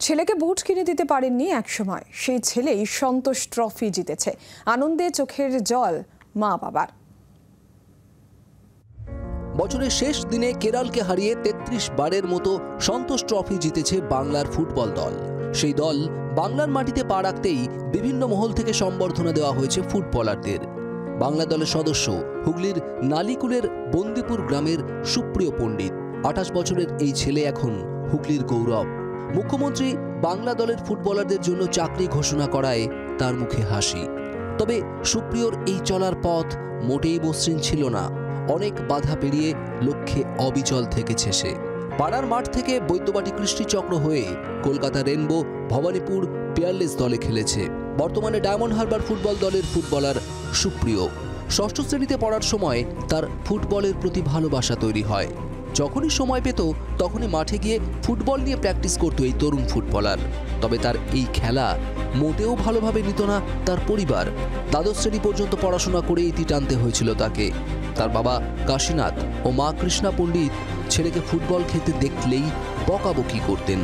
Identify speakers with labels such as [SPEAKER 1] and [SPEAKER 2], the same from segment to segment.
[SPEAKER 1] ছেলেকে বুট কিনে দিতে পারেননি একসময়, সেই ছেলেই সন্তোষ ট্রফি জিতেছে। আনন্দে চোখের জল মা বাবার।
[SPEAKER 2] বছরের শেষ দিনে কেরলকে হারিয়ে ৩৩ বারের মতো সন্তোষ ট্রফি জিতেছে বাংলার ফুটবল দল। সেই দল বাংলার মাটিতে পা রাখতেই বিভিন্ন মহল থেকে সম্বর্ধনা দেওয়া হয়েছে ফুটবলারদের। বাংলা দলের সদস্য হুগলির নালিকুলের বন্দিপুর গ্রামের সুপ্রিয় পণ্ডিত। ২৮ বছরের এই ছেলে এখন হুগলির গৌরব। মুখ্যমন্ত্রী বাংলা দলের ফুটবলারদের জন্য চাকরি ঘোষণা করায় তার মুখে হাসি। তবে সুপ্রিয়র এই চলার পথ মোটেই মসৃণ ছিল না। অনেক বাধা পেরিয়ে লক্ষ্যে অবিচল থেকেছে সে। পাড়ার মাঠ থেকে বৈদ্যবাটি কৃষ্টিচক্র হয়ে কলকাতা রেনবো, ভবানীপুর পিয়ারলেস দলে খেলেছে। বর্তমানে ডায়মন্ড হারবার ফুটবল দলের ফুটবলার সুপ্রিয়। ষষ্ঠ শ্রেণীতে পড়ার সময় তার ফুটবলের প্রতি ভালোবাসা তৈরি হয়। যখনই সময় পেত তখনই মাঠে গিয়ে ফুটবল নিয়ে প্র্যাকটিস করত এই তরুণ ফুটবলার। তবে তার এই খেলা মোটেও ভালোভাবে নিত না তার পরিবার। দ্বাদশ শ্রেণী পর্যন্ত পড়াশোনা করে ইতি টানতে হয়েছিল তাকে। তার বাবা কাশীনাথ ও মা কৃষ্ণা পণ্ডিত ছেলেকে ফুটবল খেলতে দেখলেই বকাবকি করতেন।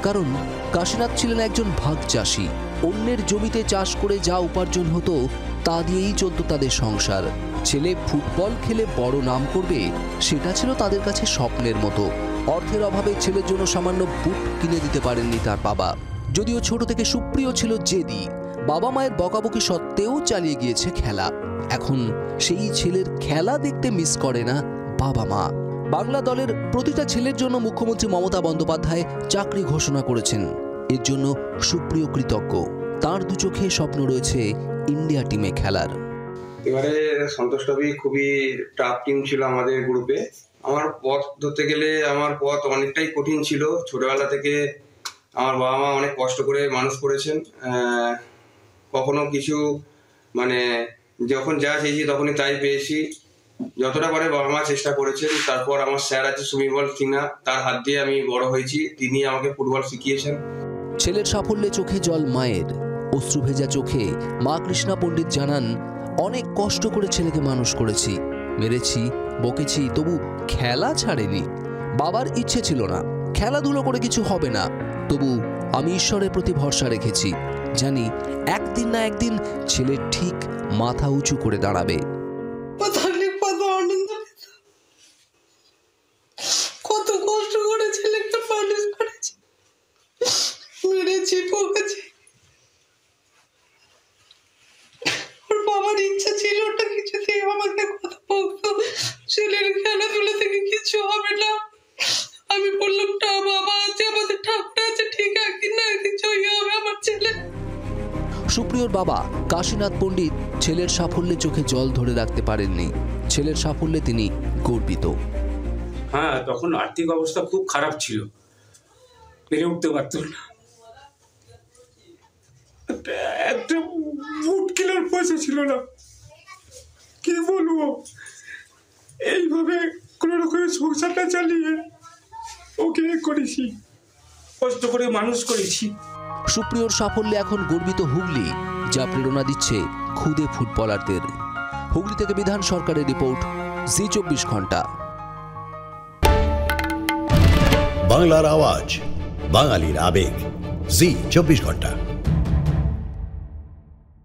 [SPEAKER 2] কারণ কাশীনাথ ছিলেন একজন ভাগ চাষি। অন্যের জমিতে চাষ করে যা উপার্জন হতো তা দিয়েই চলত তাদের সংসার। ছেলে ফুটবল খেলে বড় নাম করবে, সেটা ছিল তাদের কাছে স্বপ্নের মতো। অর্থের অভাবে ছেলের জন্য সামান্য বুট কিনে দিতে পারেননি তার বাবা। যদিও ছোট থেকে সুপ্রিয় ছিল জেদি, বাবা মায়ের বকাবকি সত্ত্বেও চালিয়ে গিয়েছে খেলা। এখন সেই ছেলের খেলা দেখতে মিস করে না বাবা মা। বাংলা দলের প্রতিটা ছেলের জন্য মুখ্যমন্ত্রী মমতা বন্দ্যোপাধ্যায় চাকরি ঘোষণা করেছেন। এর জন্য সুপ্রিয় কৃতজ্ঞ। তার দু চোখে স্বপ্ন রয়েছে ইন্ডিয়া টিমে খেলার।
[SPEAKER 3] এবারে সন্তোষ ট্রফি খুবই টাফ টিম ছিল আমাদের গ্রুপে। আমার পথ ধরতে গেলে আমার পথ অনেকটাই কঠিন ছিল। ছোটবেলা থেকে আমার বাবা মা অনেক কষ্ট করে মানুষ করেছেন। কখনো কিছু যখন যা চেয়েছি তখনই তাই পেয়েছি। যতটা পারে বাবা মা চেষ্টা করেছেন। তারপর আমার স্যার আছে সুমিবল সিনহা, তার হাত দিয়ে আমি বড় হয়েছি। তিনি আমাকে ফুটবল শিখিয়েছেন।
[SPEAKER 2] ছেলের সাফল্যে চোখে জল মায়ের। অশ্রু ভেজা চোখে মা কৃষ্ণা পণ্ডিত জানান, অনেক কষ্ট করে ছেলেকে মানুষ করেছি, মেরেছি, বকেছি, তবু খেলা ছাড়েনি। বাবার ইচ্ছে ছিল না, খেলাধুলো করে কিছু হবে না, তবু আমি ঈশ্বরের প্রতি ভরসা রেখেছি। জানি একদিন না একদিন ছেলে ঠিক মাথা উঁচু করে দাঁড়াবে।
[SPEAKER 4] কত কষ্ট করে ছেলেকে মানুষ করেছি, মেরেছি, বকেছি। ওর বাবার ইচ্ছা ছিল ওটা কিছুতেই আমাকে কথা বলতো, ছেলের খেলাধুলা থেকে কিছু হবে না। আমি বললাম, না বাবা আছে, আমাদের ঠাকুর আছে, ঠিক একদিন না একদিন জয়ী হবে আমার ছেলে।
[SPEAKER 2] সুপ্রিয়র বাবা কাশীনাথ পণ্ডিত ছেলের সাফল্যে চোখে জল ধরে রাখতে পারেননি। ছেলের সাফল্যে তিনি গর্বিত।
[SPEAKER 5] হ্যাঁ, তখন আর্থিক অবস্থা খুব খারাপ ছিল, পেরে উঠতে পারত না। একটা বুট কেনার পয়সা ছিল না। কি বলবো, এইভাবে কোন রকমের সংসারটা চালিয়ে ওকে করেছি, কষ্ট করে মানুষ করেছি।
[SPEAKER 2] সুপ্রিয়র সাফল্যে এখন গর্বিত হুগলি, যা প্রেরণা দিচ্ছে খুদে ফুটবলারদের। হুগলি থেকে বিধান সরকারের রিপোর্ট, জি24 ঘন্টা।
[SPEAKER 6] বাংলার আওয়াজ, বাঙালির আবেগ, জি24 ঘন্টা।